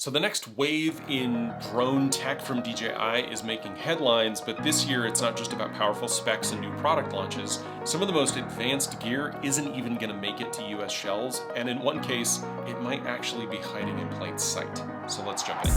So the next wave in drone tech from DJI is making headlines, but this year it's not just about powerful specs and new product launches. Some of the most advanced gear isn't even going to make it to US shelves, and in one case, it might actually be hiding in plain sight. So let's jump in.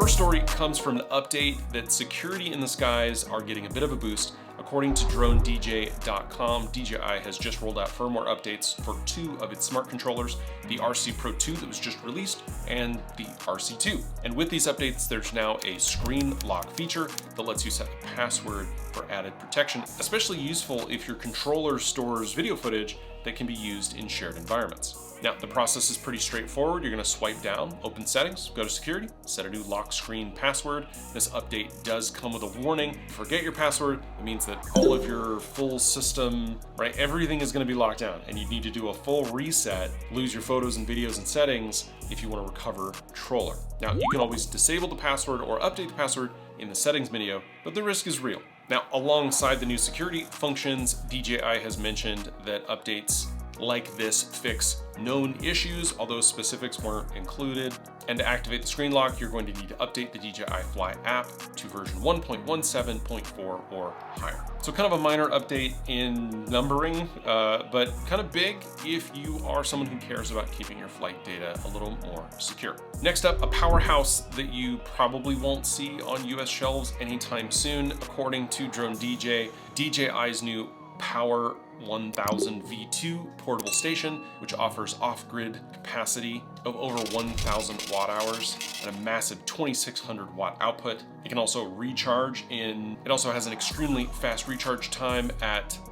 Story comes from an update that security in the skies are getting a bit of a boost. According to DroneDJ.com, DJI has just rolled out firmware updates for 2 of its smart controllers, the RC Pro 2 that was just released, and the RC2. And with these updates, there's now a screen lock feature that lets you set a password for added protection, especially useful if your controller stores video footage that can be used in shared environments. Now, the process is pretty straightforward. You're going to swipe down, open settings, go to security, set a new lock screen password. This update does come with a warning. Forget your password. It means that all of your full system, right, everything is going to be locked down, and you need to do a full reset, lose your photos and videos and settings if you want to recover controller. Now, you can always disable the password or update the password in the settings menu, but the risk is real. Now, alongside the new security functions, DJI has mentioned that updates like this fix known issues, although specifics weren't included. And to activate the screen lock, you're going to need to update the DJI Fly app to version 1.17.4 or higher. So kind of a minor update in numbering, but kind of big if you are someone who cares about keeping your flight data a little more secure. Next up, a powerhouse that you probably won't see on US shelves anytime soon. According to Drone DJ, DJI's new Power 1000 V2 portable station, which offers off-grid capacity of over 1,000 watt hours and a massive 2,600 watt output. It can also recharge it also has an extremely fast recharge time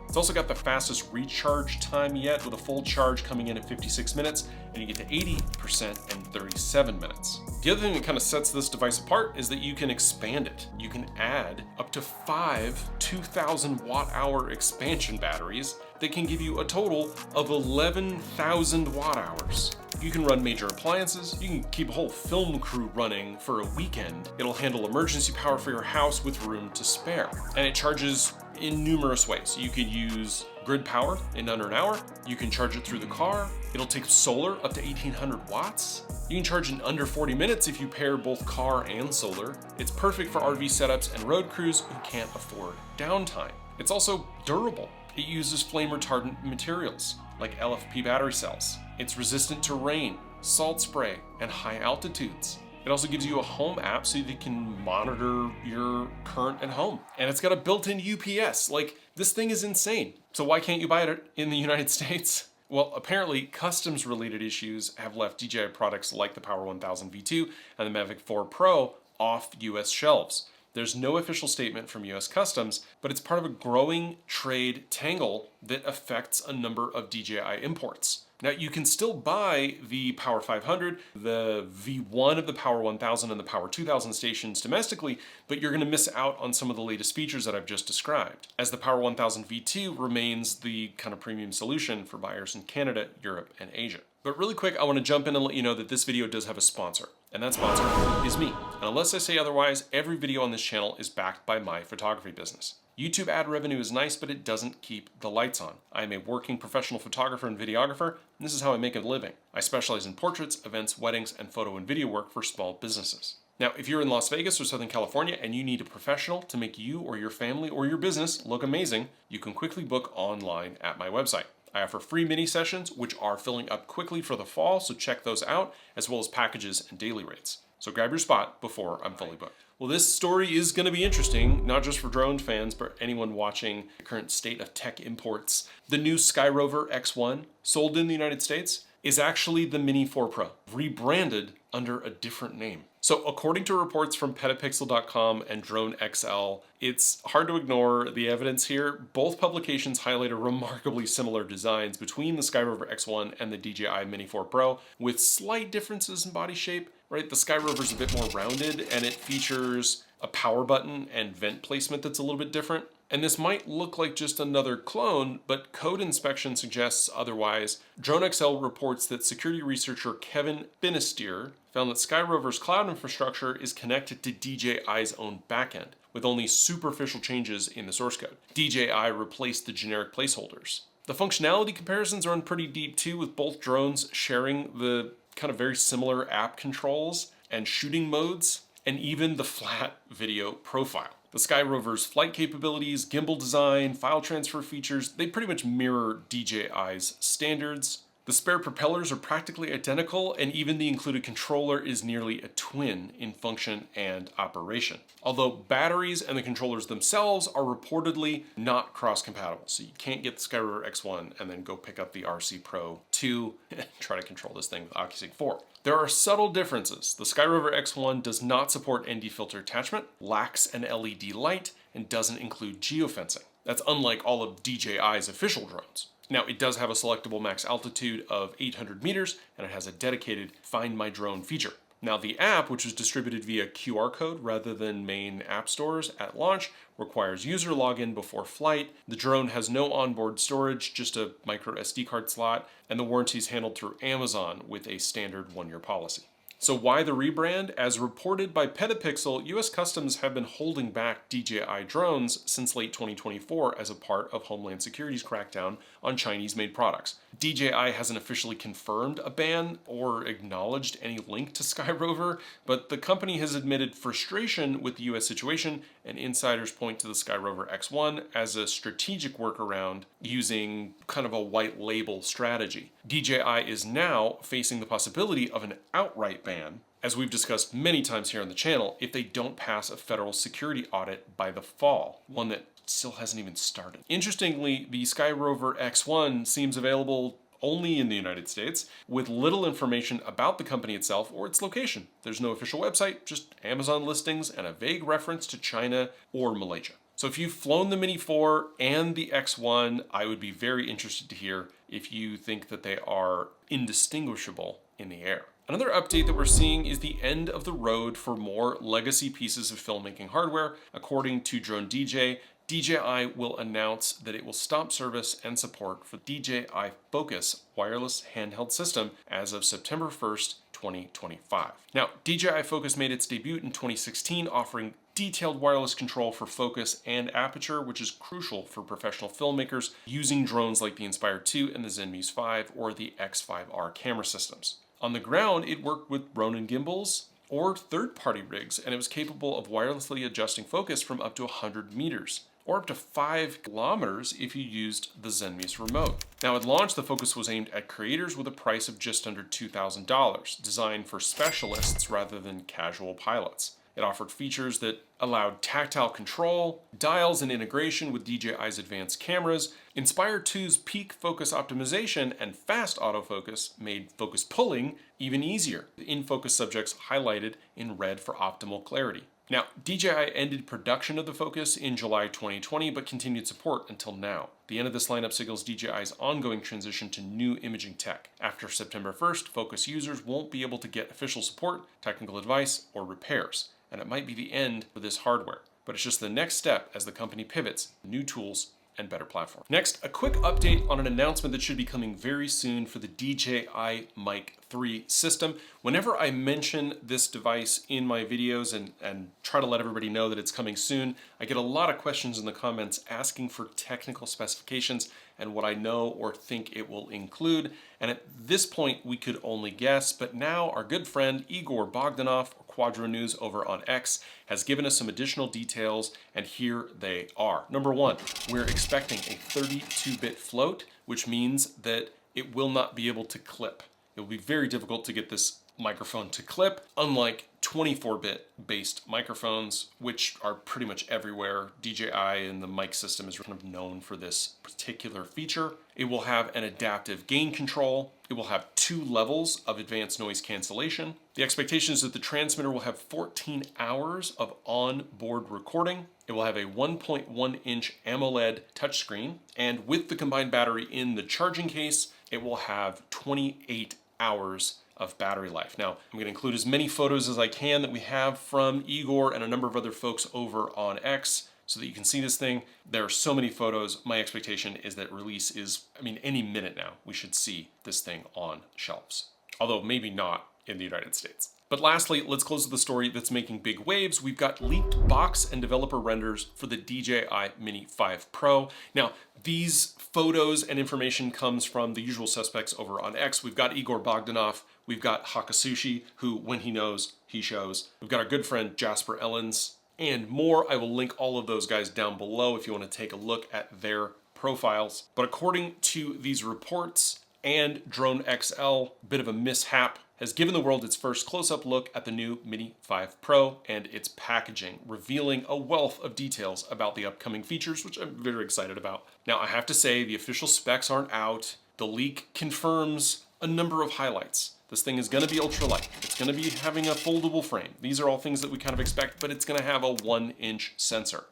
it's also got the fastest recharge time yet, with a full charge coming in at 56 minutes, and you get to 80% in 37 minutes. The other thing that kind of sets this device apart is that you can expand it. You can add up to 5 2,000 watt hour expansion batteries that can give you a total of 11,000 watt hours. You can run major appliances, you can keep a whole film crew running for a weekend. It'll handle emergency power for your house with room to spare. And it charges in numerous ways. You could use grid power in under an hour. You can charge it through the car. It'll take solar up to 1,800 watts. You can charge in under 40 minutes if you pair both car and solar. It's perfect for RV setups and road crews who can't afford downtime. It's also durable. It uses flame retardant materials like LFP battery cells. It's resistant to rain, salt spray, and high altitudes. It also gives you a home app so that you can monitor your current at home. And it's got a built-in UPS. Like, this thing is insane. So why can't you buy it in the United States? Well, apparently customs-related issues have left DJI products like the Power 1000 V2 and the Mavic 4 Pro off US shelves. There's no official statement from US Customs, but it's part of a growing trade tangle that affects a number of DJI imports. Now, you can still buy the Power 500, the V1 of the Power 1000, and the Power 2000 stations domestically, but you're going to miss out on some of the latest features that I've just described, as the Power 1000 V2 remains the kind of premium solution for buyers in Canada, Europe, and Asia. But really quick, I want to jump in and let you know that this video does have a sponsor, and that sponsor is me. And unless I say otherwise, every video on this channel is backed by my photography business. YouTube ad revenue is nice, but it doesn't keep the lights on. I am a working professional photographer and videographer, and this is how I make a living. I specialize in portraits, events, weddings, and photo and video work for small businesses. Now, if you're in Las Vegas or Southern California and you need a professional to make you or your family or your business look amazing, you can quickly book online at my website. I offer free mini sessions, which are filling up quickly for the fall, so check those out, as well as packages and daily rates. So grab your spot before I'm fully booked. Well, this story is going to be interesting, not just for drone fans, but anyone watching the current state of tech imports. The new Skyrover X1, sold in the United States, is actually the Mini 4 Pro, rebranded under a different name. So according to reports from Petapixel.com and Drone XL, it's hard to ignore the evidence here. Both publications highlighted remarkably similar designs between the Skyrover X1 and the DJI Mini 4 Pro, with slight differences in body shape, right? The Skyrover is a bit more rounded, and it features a power button and vent placement that's a little bit different. And this might look like just another clone, but code inspection suggests otherwise. Drone XL reports that security researcher Kevin Finisterre found that Skyrover's cloud infrastructure is connected to DJI's own backend, with only superficial changes in the source code. DJI replaced the generic placeholders. The functionality comparisons run pretty deep too, with both drones sharing the kind of very similar app controls and shooting modes, and even the flat video profile. The Skyrover's flight capabilities, gimbal design, file transfer features, they pretty much mirror DJI's standards. The spare propellers are practically identical, and even the included controller is nearly a twin in function and operation. Although batteries and the controllers themselves are reportedly not cross-compatible, so you can't get the Skyrover X1 and then go pick up the RC Pro 2 and try to control this thing with OcuSync 4. There are subtle differences. The Skyrover X1 does not support ND filter attachment, lacks an LED light, and doesn't include geofencing. That's unlike all of DJI's official drones. Now, it does have a selectable max altitude of 800 meters, and it has a dedicated Find My Drone feature. Now, the app, which was distributed via QR code rather than main app stores at launch, requires user login before flight. The drone has no onboard storage, just a micro SD card slot, and the warranty is handled through Amazon with a standard 1-year policy. So why the rebrand? As reported by Petapixel, US Customs have been holding back DJI drones since late 2024 as a part of Homeland Security's crackdown on Chinese-made products. DJI hasn't officially confirmed a ban or acknowledged any link to Skyrover, but the company has admitted frustration with the US situation, and insiders point to the Skyrover X1 as a strategic workaround using kind of a white label strategy. DJI is now facing the possibility of an outright ban, as we've discussed many times here on the channel, if they don't pass a federal security audit by the fall, one that still hasn't even started. Interestingly, the Skyrover X1 seems available only in the United States, with little information about the company itself or its location. There's no official website, just Amazon listings and a vague reference to China or Malaysia. So if you've flown the Mini 4 and the X1, I would be very interested to hear if you think that they are indistinguishable in the air. Another update that we're seeing is the end of the road for more legacy pieces of filmmaking hardware. According to Drone DJ, DJI will announce that it will stop service and support for DJI Focus wireless handheld system as of September 1st, 2025. Now, DJI Focus made its debut in 2016, offering detailed wireless control for focus and aperture, which is crucial for professional filmmakers using drones like the Inspire 2 and the Zenmuse 5 or the X5R camera systems. On the ground, it worked with Ronin gimbals or third-party rigs, and it was capable of wirelessly adjusting focus from up to 100 meters, or up to 5 kilometers if you used the Zenmuse remote. Now, at launch, the Focus was aimed at creators with a price of just under $2,000, designed for specialists rather than casual pilots. It offered features that allowed tactile control, dials and integration with DJI's advanced cameras. Inspire 2's peak focus optimization and fast autofocus made focus pulling even easier. The in-focus subjects highlighted in red for optimal clarity. Now, DJI ended production of the Focus in July 2020, but continued support until now. The end of this lineup signals DJI's ongoing transition to new imaging tech. After September 1st, Focus users won't be able to get official support, technical advice, or repairs. And it might be the end for this hardware, but it's just the next step as the company pivots new tools and better platform. Next, a quick update on an announcement that should be coming very soon for the DJI Mic 3 system. Whenever I mention this device in my videos and try to let everybody know that it's coming soon, I get a lot of questions in the comments asking for technical specifications and what I know or think it will include. And at this point, we could only guess, but now our good friend Igor Bogdanov, Quadro News over on X, has given us some additional details, and here they are. Number one, we're expecting a 32-bit float, which means that it will not be able to clip. It will be very difficult to get this microphone to clip, unlike 24-bit based microphones, which are pretty much everywhere. DJI and the mic system is kind of known for this particular feature. It will have an adaptive gain control. It will have 2 levels of advanced noise cancellation. The expectation is that the transmitter will have 14 hours of on-board recording. It will have a 1.1-inch AMOLED touchscreen, and with the combined battery in the charging case, it will have 28 hours of battery life. Now, I'm going to include as many photos as I can that we have from Igor and a number of other folks over on X so that you can see this thing. There are so many photos. My expectation is that release is, any minute now, we should see this thing on shelves. Although maybe not in the United States. But lastly, let's close with the story that's making big waves. We've got leaked box and developer renders for the DJI Mini 5 Pro. Now, these photos and information comes from the usual suspects over on X. We've got Igor Bogdanov, we've got Hakasushi, who when he knows, he shows. We've got our good friend Jasper Ellens, and more. I will link all of those guys down below if you want to take a look at their profiles. But according to these reports, and Drone XL, bit of a mishap, has given the world its first close-up look at the new Mini 5 Pro and its packaging, revealing a wealth of details about the upcoming features, which I'm very excited about. Now, I have to say, the official specs aren't out. The leak confirms a number of highlights. This thing is gonna be ultralight. It's gonna be having a foldable frame. These are all things that we kind of expect, but it's gonna have a 1-inch sensor.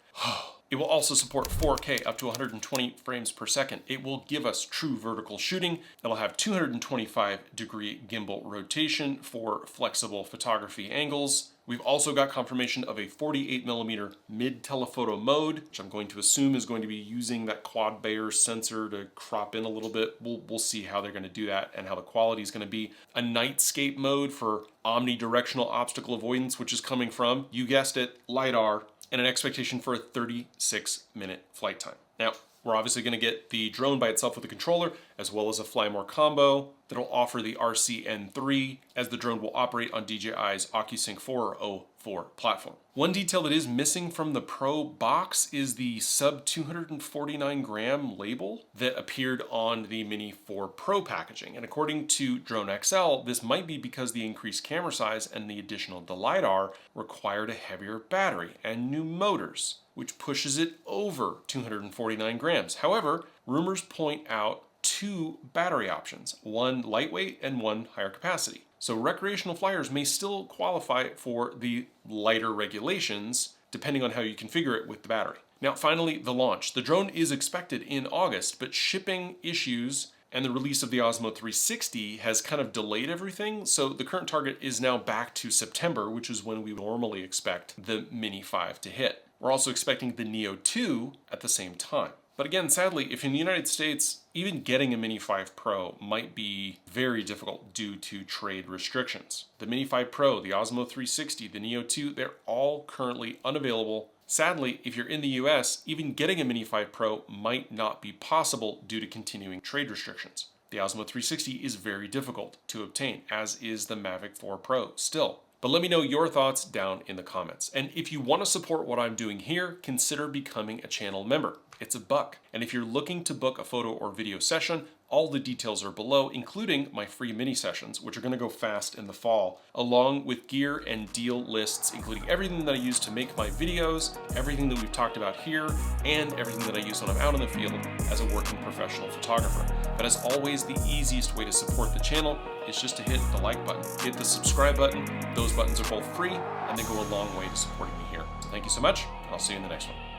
It will also support 4K up to 120 frames per second. It will give us true vertical shooting. It'll have 225-degree gimbal rotation for flexible photography angles. We've also got confirmation of a 48mm mid-telephoto mode, which I'm going to assume is going to be using that quad Bayer sensor to crop in a little bit. We'll see how they're going to do that and how the quality is going to be. A nightscape mode for omnidirectional obstacle avoidance, which is coming from, you guessed it, LiDAR, and an expectation for a 36-minute flight time. Now, we're obviously going to get the drone by itself with the controller, as well as a Fly More combo that'll offer the RCN3, as the drone will operate on DJI's OcuSync 404 platform. One detail that is missing from the Pro box is the sub 249 gram label that appeared on the Mini 4 Pro packaging. And according to Drone XL, this might be because the increased camera size and the additional LiDAR required a heavier battery and new motors, which pushes it over 249 grams. However, rumors point out two battery options, one lightweight and one higher capacity. So recreational flyers may still qualify for the lighter regulations, depending on how you configure it with the battery. Now, finally, the launch. The drone is expected in August, but shipping issues and the release of the Osmo 360 has kind of delayed everything. So the current target is now back to September, which is when we normally expect the Mini 5 to hit. We're also expecting the Neo 2 at the same time. But again, sadly, if in the United States, even getting a Mini 5 Pro might be very difficult due to trade restrictions. The Mini 5 Pro, the Osmo 360, the Neo 2, they're all currently unavailable. Sadly, if you're in the US, even getting a Mini 5 Pro might not be possible due to continuing trade restrictions. The Osmo 360 is very difficult to obtain, as is the Mavic 4 Pro still. But let me know your thoughts down in the comments. And if you want to support what I'm doing here, consider becoming a channel member. It's $1. And if you're looking to book a photo or video session, all the details are below, including my free mini sessions, which are going to go fast in the fall, along with gear and deal lists, including everything that I use to make my videos, everything that we've talked about here, and everything that I use when I'm out in the field as a working professional photographer. But as always, the easiest way to support the channel is just to hit the like button, hit the subscribe button. Those buttons are both free, and they go a long way to supporting me here. So thank you so much, and I'll see you in the next one.